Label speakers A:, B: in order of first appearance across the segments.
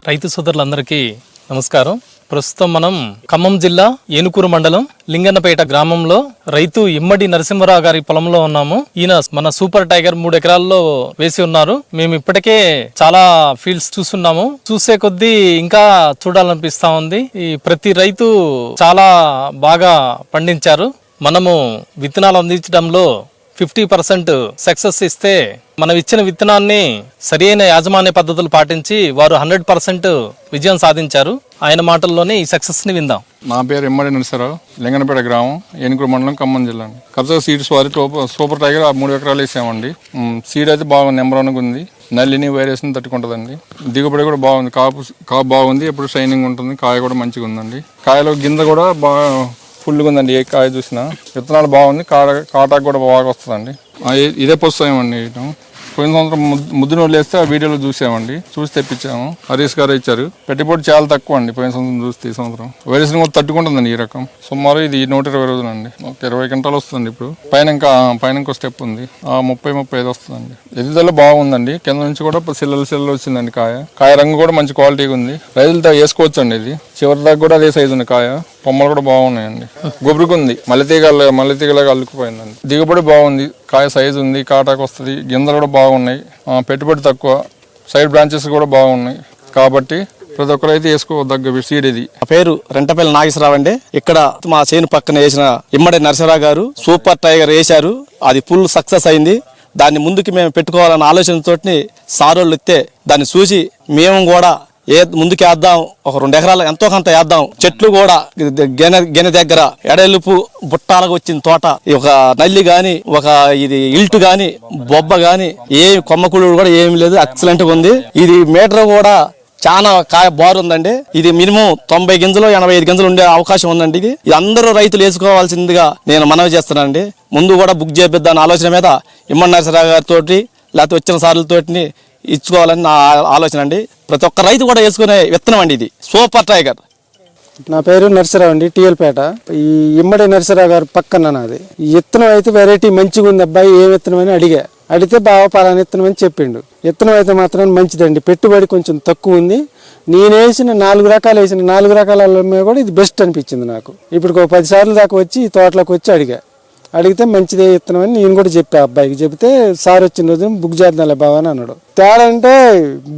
A: రైతు సోదరులందరికీ నమస్కారం. ప్రస్తుతం మనం ఖమ్మం జిల్లా ఏనుకూరు మండలం లింగన్నపేట గ్రామంలో రైతు ఇమ్మడి నరసింహరావు గారి పొలంలో ఉన్నాము. ఈయన మన సూపర్ టైగర్ 3 ఎకరాల్లో వేసి ఉన్నారు. మేము ఇప్పటికే చాలా ఫీల్డ్స్ చూస్తున్నాము. చూసే కొద్దీ ఇంకా చూడాలనిపిస్తా ఉంది. ఈ ప్రతి రైతు చాలా బాగా పండించారు. మనము విత్తనాలు అందించడంలో 50% సక్సెస్ ఇస్తే మనం ఇచ్చిన విత్తనాన్ని సరైన యాజమాన్య పద్ధతులు పాటించి వారు 100% విజయం సాధించారు. ఆయన మాటల్లోనే ఈ సక్సెస్ ని విందాం.
B: నా పేరు ఇమ్మడి నరసింహరావు, లింగనపేట గ్రామం, ఏనుకూరు మండలం, ఖమ్మం జిల్లా. కబ్జా సీడ్స్ వారి సూపర్ టైగర్ 3 ఎకరాలు వేసామండి. సీడ్ అయితే బాగుంది, నెంబర్ 1 ఉంది. నల్లిని వైరస్ని తట్టుకుంటుందండి. దిగుబడి కూడా బాగుంది, కాపు బాగుంది, ఎప్పుడు షైనింగ్ ఉంటుంది, కాయ కూడా మంచిగా ఉందండి. కాయలో గింజ కూడా బాగా ఫుల్గా ఉందండి. ఏ కాయ చూసినా విత్తనాలు బాగుంది, కాటాకు కూడా బాగా వస్తుందండి. ఇదే పుస్తకమండి. పోయిన సంవత్సరం ముద్దును వదిలేస్తే ఆ వీడియోలో చూసామండి, చూసి తెప్పించాము. హరీష్ గారు ఇచ్చారు. పెట్టుబడి చాలా తక్కువ అండి పోయిన సంవత్సరం చూస్తే. ఈ సంవత్సరం వైరస్ కూడా తట్టుకుంటుందండి. ఈ రకం సుమారు ఇది 120 రోజులు అండి. 20 క్వింటాలు వస్తుంది. ఇప్పుడు పైన ఇంకో స్టెప్ ఉంది, 30-35 వస్తుందండి. ఎదుగుదల బాగుందండి. కింద నుంచి కూడా సిల్లలు వచ్చిందండి. కాయ రంగు కూడా మంచి క్వాలిటీగా ఉంది. రైతులతో వేసుకోవచ్చు అండి. ఇది చివరి దాకా కూడా అదే సైజు ఉంది. కాయ కొమ్మలు కూడా బాగున్నాయండి. గుబురుకుంది, మల్లెతీగలాగా అల్లుకుపోయిందండి. దిగుబడి బాగుంది, కాయ సైజు ఉంది, కాటాకు వస్తుంది, గింజలు కూడా బాగున్నాయి, పెట్టుబడి తక్కువ, సైడ్ బ్రాంచెస్ కూడా బాగున్నాయి. కాబట్టి ప్రతి ఒక్కరు అయితే వేసుకోదగ్గ సీడ్ ఇది.
C: నా పేరు రెంటపల్లి నాగేశ్వరరావు అండి. ఇక్కడ మా చేను పక్కన వేసిన ఇమ్మడి నరసింహరావు గారు సూపర్ టైగర్ వేశారు. అది ఫుల్ సక్సెస్ అయింది. దాన్ని ముందుకు మేము పెట్టుకోవాలన్న ఆలోచనతో సారోళ్ళు ఇస్తే దాన్ని చూసి మేము కూడా ముందుకు వేద్దాం, ఒక 2 ఎకరాలు ఎంతో కొంత వేద్దాం. చెట్లు కూడా గెనె దగ్గర ఎడలుపు బుట్టాలకు వచ్చిన తోట, ఒక నల్లి గాని, ఒక ఇది ఇల్టు గాని, బొబ్బ గాని, కొమ్మకుళ్ళు కూడా ఏమి లేదు. ఎక్సలెంట్ గా ఉంది. ఇది మీటర్ కూడా చాలా కాయ బారుందండి. ఇది మినిమం 90 గింజలు 85 గింజలు ఉండే అవకాశం ఉందండి. ఇది అందరూ రైతులు వేసుకోవాల్సిందిగా నేను మనవి చేస్తానండి. ముందు కూడా బుక్ చేపిద్దాం ఆలోచన మీద ఇమ్మడి నరసింహరావు గారితో లేకపోతే వచ్చిన సార్లతోటి ఇచ్చుకోవాలని నా ఆలోచన అండి. ప్రతి ఒక్క రైతు కూడా వేసుకునే విత్తనం అండి ఇది సూపర్ టైగర్.
D: నా పేరు నరసింహరావు అండి, టీఎల్పేట. ఈ ఇమ్మడి నరసింహరావు గారు పక్కన నాది. ఈ విత్తనం అయితే వెరైటీ మంచిగా ఉంది అబ్బాయి, ఏ విత్తనం అని అడిగితే బాగా పలానా విత్తనం అని చెప్పిండు. విత్తనం అయితే మాత్రం మంచిదండి. పెట్టుబడి కొంచెం తక్కువ ఉంది. నేను వేసిన 4 రకాలు వేసిన 4 రకాల మీద కూడా ఇది బెస్ట్ అనిపించింది నాకు. ఇప్పుడు 10 సార్లు దాకా వచ్చి ఈ తోటలోకి వచ్చి అడిగితే మంచిదే విత్తనం అని నేను కూడా చెప్పా అబ్బాయికి. చెప్తే సార్ వచ్చిన రోజు బుక్ చేద్దాంలే బాగా అని అన్నాడు. తేడా అంటే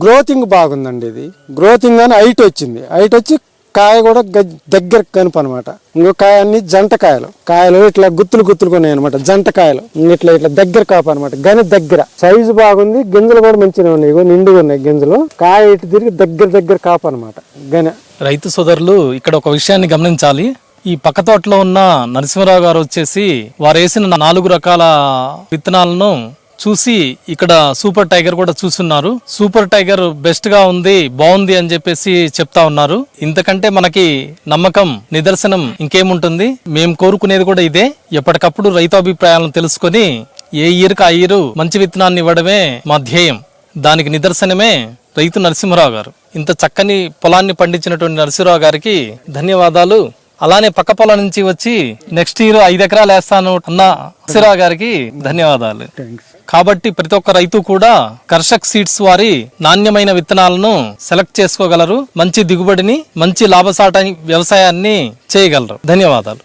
D: గ్రోతింగ్ బాగుందండి. ఇది గ్రోతింగ్ అని హైట్ వచ్చి కాయ కూడా దగ్గర కనుపు అనమాట. ఇంకో కాయ అన్ని జంట కాయలు ఇట్లా గుత్తులు కొన్నాయి అనమాట. జంట కాయలు ఇట్లా దగ్గర కాపు అనమాట. గని దగ్గర సైజు బాగుంది. గింజలు కూడా మంచిగా ఉన్నాయి, నిండుగా ఉన్నాయి గింజలు. కాయ ఇటు తిరిగి దగ్గర కాపు అనమాట. గని
A: రైతు సోదరులు ఇక్కడ ఒక విషయాన్ని గమనించాలి. ఈ పక్క తోటలో ఉన్న నరసింహరావు గారు వచ్చేసి వారు వేసిన 4 రకాల విత్తనాలను చూసి ఇక్కడ సూపర్ టైగర్ కూడా చూస్తున్నారు. సూపర్ టైగర్ బెస్ట్ గా ఉంది, బాగుంది అని చెప్పేసి చెప్తా ఉన్నారు. ఇంతకంటే మనకి నమ్మకం, నిదర్శనం ఇంకేముంటుంది. మేము కోరుకునేది కూడా ఇదే. ఎప్పటికప్పుడు రైతు అభిప్రాయాలను తెలుసుకొని ఏ ఇయర్కి ఆ ఇయర్ మంచి విత్తనాన్ని ఇవ్వడమే మా ధ్యేయం. దానికి నిదర్శనమే రైతు నరసింహరావు గారు. ఇంత చక్కని పొలాన్ని పండించినటువంటి నరసింహరావు గారికి ధన్యవాదాలు. అలానే పక్క పొలం నుంచి వచ్చి నెక్స్ట్ ఇయర్ 5 ఎకరాలు వేస్తాను అన్న నరసింహరావు గారికి ధన్యవాదాలు. కాబట్టి ప్రతి ఒక్క రైతు కూడా కర్షక్ సీడ్స్ వారి నాణ్యమైన విత్తనాలను సెలెక్ట్ చేసుకోగలరు. మంచి దిగుబడిని, మంచి లాభసాటి వ్యవసాయాన్ని చేయగలరు. ధన్యవాదాలు.